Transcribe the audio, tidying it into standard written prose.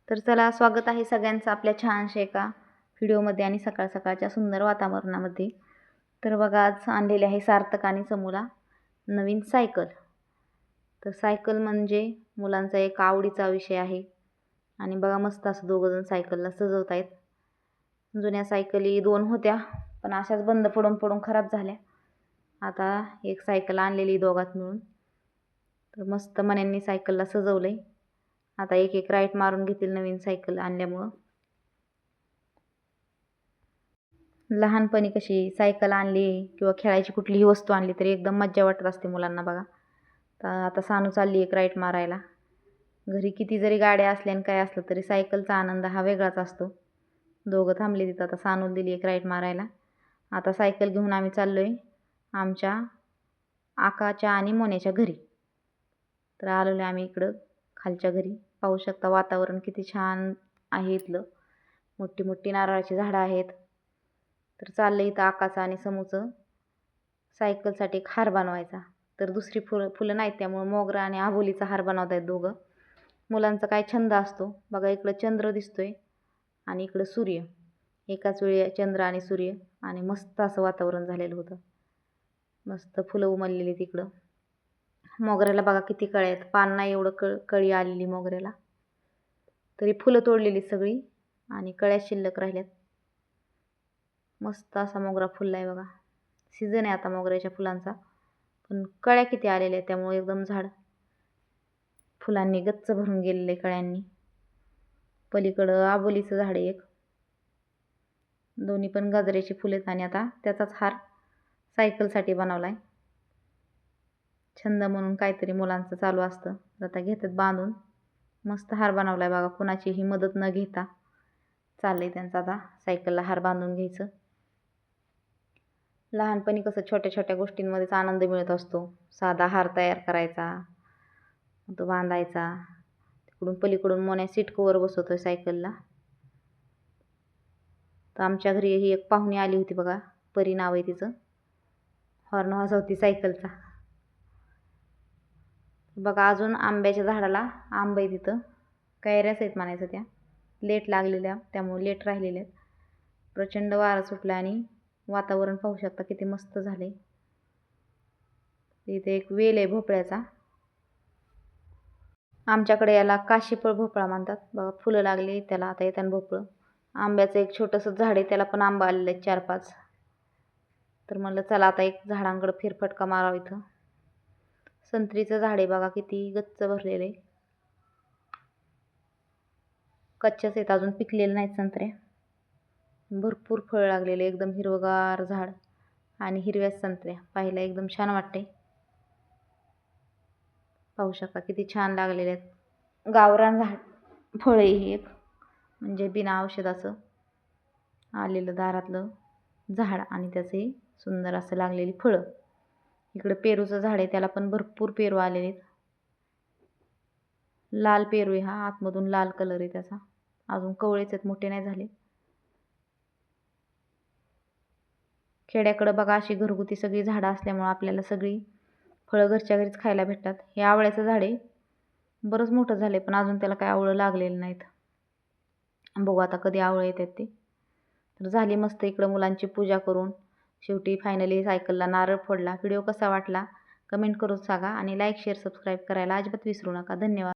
तर चला, स्वागत आहे सगळ्यांचं आपल्या छानशा एका व्हिडिओमध्ये आणि सकाळ सकाळच्या सुंदर वातावरणामध्ये. तर बघा, आज आणलेली आहे सार्थक आणि समूला नवीन सायकल. तर सायकल म्हणजे मुलांचा एक आवडीचा विषय आहे आणि बघा, मस्त असं दोघंजण सायकलला सजवत आहेत. जुन्या सायकली 2 होत्या, पण अशाच बंद पडून पडून खराब झाल्या. आता एक सायकल आणलेली दोघात मिळून. तर मस्त मन्यांनी सायकलला सजवलंय. आता एक एक राईट मारून घेतील नवीन सायकल आणल्यामुळं. लहानपणी कशी सायकल आणली किंवा खेळायची कुठलीही वस्तू आणली तरी एकदम मज्जा वाटत असते मुलांना बघा. तर आता सानू चालली एक राईट मारायला. घरी किती जरी गाड्या असल्या आणि काय असलं तरी सायकलचा आनंद हा वेगळाच असतो. दोघं थांबले तिथं. आता सानूला दिली एक राईट मारायला. आता सायकल घेऊन आम्ही चाललोय आमच्या आकाच्या आणि मोन्याच्या घरी. तर आलेलो आम्ही इकडं खालच्या घरी. पाहू शकता वातावरण किती छान आहे इथलं. मोठी मोठी नारळाची झाडं आहेत. तर चाललं इथं आकाचं आणि समूचं सायकलसाठी एक हार बनवायचा. तर दुसरी फुलं नाहीत, त्यामुळं मोगरा आणि आबोलीचा हार बनवत आहेत दोघं. मुलांचा काय छंद असतो बघा. इकडं चंद्र दिसतोय आणि इकडं सूर्य. एकाच वेळी चंद्र आणि सूर्य, आणि मस्त असं वातावरण झालेलं होतं. मस्त फुलं उमललेली तिकडं. मोगऱ्याला बघा किती कळ्या आहेत. पान नाही एवढं कळी आलेली मोगऱ्याला, तरी फुलं तोडलेली सगळी आणि कळ्या शिल्लक राहिल्यात. मस्त असा मोगरा फुलला आहे बघा. सीझन आहे आता मोगऱ्याच्या फुलांचा, पण कळ्या किती आलेल्या आहेत त्यामुळे एकदम झाड फुलांनी गच्च भरून गेलेले कळ्यांनी. पलीकडं आबोलीचं झाड आहे एक. दोन्ही पण गाजराची फुले आहेत आणि आता त्याचाच हार सायकलसाठी बनवलाय. छंद म्हणून काहीतरी मुलांचं चालू असतं. आता घेतात बांधून. मस्त हार बनवलाय बघा, कुणाचीही मदत न घेता. चाललंय त्यांचं आता सायकलला हार बांधून घ्यायचं. लहानपणी कसं छोट्या छोट्या गोष्टींमध्येच आनंद मिळत असतो. साधा हार तयार करायचा, तो बांधायचा. तिकडून पलीकडून मोन्या सीट कवर बसवतोय सायकलला. तर आमच्या घरी ही एक पाहुणी आली होती बघा, परी नाव आहे तिचं. हॉर्न वाजवती सायकलचा. बघा, अजून आंब्याच्या झाडाला आंबे आहे तिथं. कैऱ्याच आहेत म्हणायचं त्या. लेट लागलेल्या त्यामुळे लेट राहिलेल्या आहेत. प्रचंड वारा सुटला आणि वातावरण पाहू शकता किती मस्त झाले. इथे एक वेल आहे भोपळ्याचा. आमच्याकडे याला काशीफळ भोपळा म्हणतात बघा. फुलं लागली त्याला आता येताना भोपळं. आंब्याचं एक छोटंसं झाड आहे, त्याला पण आंबा आलेले आहेत 4-5. तर म्हणलं चला आता एक झाडांकडे फेरफटका मारावं. इथं संत्रीचं झाड आहे बघा, किती गच्च भरलेले. कच्च्याच आहेत, अजून पिकलेले नाहीत संत्र्या. भरपूर फळ लागलेले, एकदम हिरवगार झाड आणि हिरव्या संत्र्या. पाहायला एकदम छान वाटते. पाहू शकता किती छान लागलेले आहेत. गावरान झाड फळ आहे ही एक, म्हणजे बिना औषधाचं आलेलं दारातलं झाड आणि त्याचे सुंदर असं लागलेली फळं. इकडे पेरूचं झाड आहे, त्याला पण भरपूर पेरू आलेले आहेत. लाल पेरू आहे हा, आतमधून लाल कलर आहे त्याचा. अजून कवळेच आहेत, मोठे नाही झाले. खेड्याकडं बघा अशी घरगुती सगळी झाडं असल्यामुळं आपल्याला सगळी फळं घरच्या घरीच खायला भेटतात. हे आवळ्याचं झाड आहे, बरंच मोठं झालं पण अजून त्याला काय आवळं लागलेलं नाहीत. बघू आता कधी आवळं येतात ते. तर झाली मस्त इकडं मुलांची पूजा करून शेवटी फायनली सायकलला नारळ फोडला. व्हिडिओ कसा वाटला कमेंट करून सांगा आणि लाईक शेअर सबस्क्राईब करायला अजिबात विसरू नका. धन्यवाद.